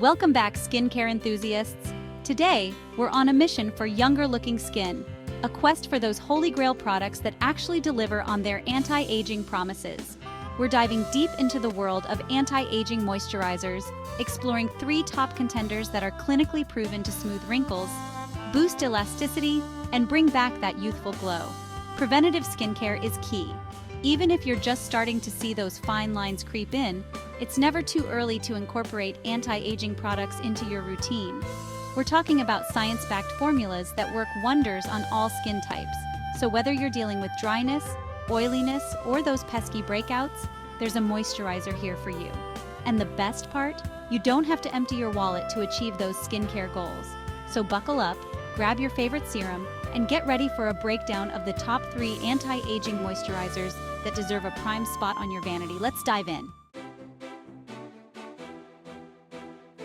Welcome back, skincare enthusiasts. Today, we're on a mission for younger-looking skin, a quest for those holy grail products that actually deliver on their anti-aging promises. We're diving deep into the world of anti-aging moisturizers, exploring 3 top contenders that are clinically proven to smooth wrinkles, boost elasticity, and bring back that youthful glow. Preventative skincare is key. Even if you're just starting to see those fine lines creep in, it's never too early to incorporate anti-aging products into your routine. We're talking about science-backed formulas that work wonders on all skin types. So whether you're dealing with dryness, oiliness, or those pesky breakouts, there's a moisturizer here for you. And the best part? You don't have to empty your wallet to achieve those skincare goals. So buckle up, grab your favorite serum, and get ready for a breakdown of the top 3 anti-aging moisturizers that deserve a prime spot on your vanity. Let's dive in.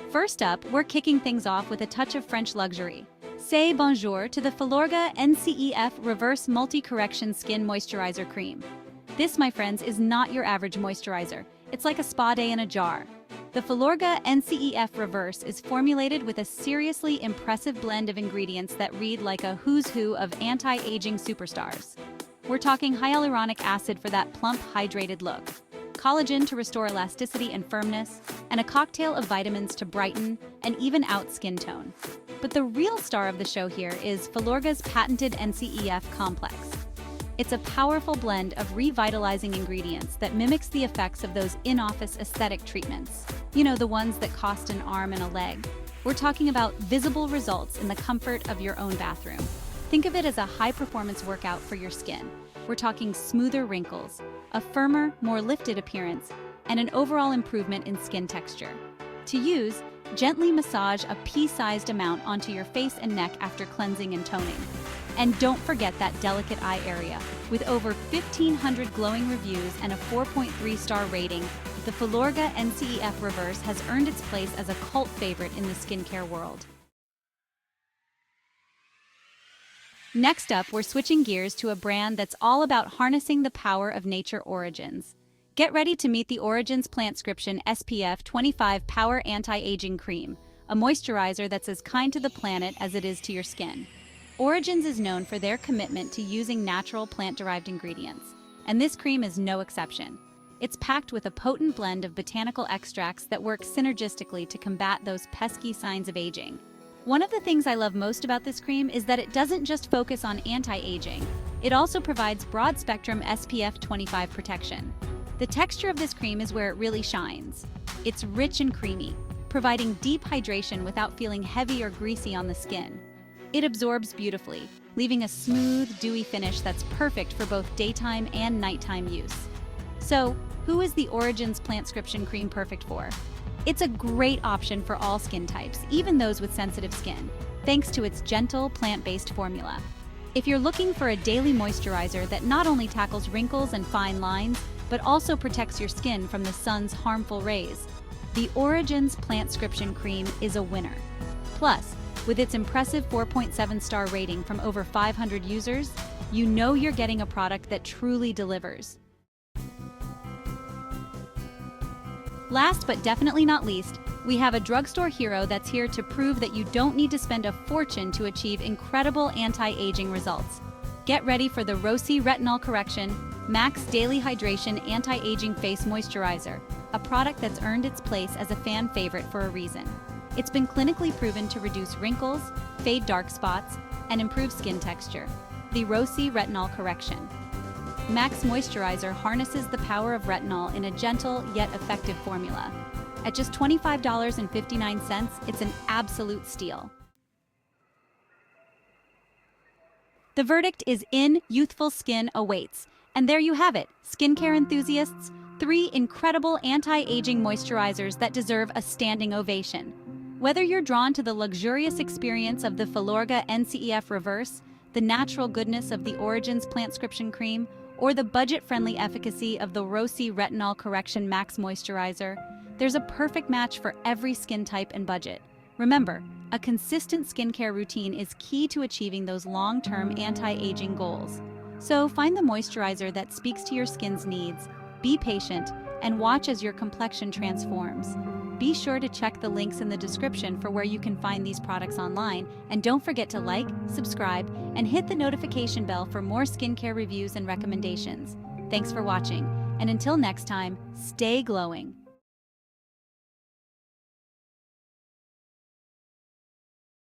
First up, we're kicking things off with a touch of French luxury. Say bonjour to the Filorga NCEF-Reverse Multi-Correction Skin Moisturizer Cream. This, my friends, is not your average moisturizer. It's like a spa day in a jar. The Filorga NCEF-Reverse is formulated with a seriously impressive blend of ingredients that read like a who's who of anti-aging superstars. We're talking hyaluronic acid for that plump, hydrated look, collagen to restore elasticity and firmness, and a cocktail of vitamins to brighten and even out skin tone. But the real star of the show here is Filorga's patented NCEF complex. It's a powerful blend of revitalizing ingredients that mimics the effects of those in-office aesthetic treatments. You know, the ones that cost an arm and a leg. We're talking about visible results in the comfort of your own bathroom. Think of it as a high-performance workout for your skin. We're talking smoother wrinkles, a firmer, more lifted appearance, and an overall improvement in skin texture. To use, gently massage a pea-sized amount onto your face and neck after cleansing and toning. And don't forget that delicate eye area. With over 1,500 glowing reviews and a 4.3-star rating, the Filorga NCEF-Reverse has earned its place as a cult favorite in the skincare world. Next up, we're switching gears to a brand that's all about harnessing the power of nature origins. Get ready to meet the Origins Plantscription SPF 25 Power Anti-Aging Cream, a moisturizer that's as kind to the planet as it is to your skin. Origins is known for their commitment to using natural plant-derived ingredients, and this cream is no exception. It's packed with a potent blend of botanical extracts that work synergistically to combat those pesky signs of aging. One of the things I love most about this cream is that it doesn't just focus on anti-aging. It also provides broad-spectrum SPF 25 protection. The texture of this cream is where it really shines. It's rich and creamy, providing deep hydration without feeling heavy or greasy on the skin. It absorbs beautifully, leaving a smooth, dewy finish that's perfect for both daytime and nighttime use. So, who is the Origins Plantscription Cream perfect for? It's a great option for all skin types, even those with sensitive skin, thanks to its gentle, plant-based formula. If you're looking for a daily moisturizer that not only tackles wrinkles and fine lines, but also protects your skin from the sun's harmful rays, the Origins Plantscription Cream is a winner. Plus, with its impressive 4.7-star rating from over 500 users, you know you're getting a product that truly delivers. Last but definitely not least, we have a drugstore hero that's here to prove that you don't need to spend a fortune to achieve incredible anti-aging results. Get ready for the Rosy Retinol Correction Max Daily Hydration Anti-Aging Face Moisturizer, a product that's earned its place as a fan favorite for a reason. It's been clinically proven to reduce wrinkles, fade dark spots, and improve skin texture. The Rosy Retinol Correction Max Moisturizer harnesses the power of retinol in a gentle yet effective formula. At just $25.59, it's an absolute steal. The verdict is in, youthful skin awaits. And there you have it, skincare enthusiasts, 3 incredible anti-aging moisturizers that deserve a standing ovation. Whether you're drawn to the luxurious experience of the Filorga NCEF-Reverse, the natural goodness of the Origins Plantscription Cream, or the budget-friendly efficacy of the Rosy Retinol Correction Max Moisturizer, there's a perfect match for every skin type and budget. Remember, a consistent skincare routine is key to achieving those long-term anti-aging goals. So find the moisturizer that speaks to your skin's needs, be patient, and watch as your complexion transforms. Be sure to check the links in the description for where you can find these products online, and don't forget to like, subscribe, and hit the notification bell for more skincare reviews and recommendations. Thanks for watching, and until next time, stay glowing.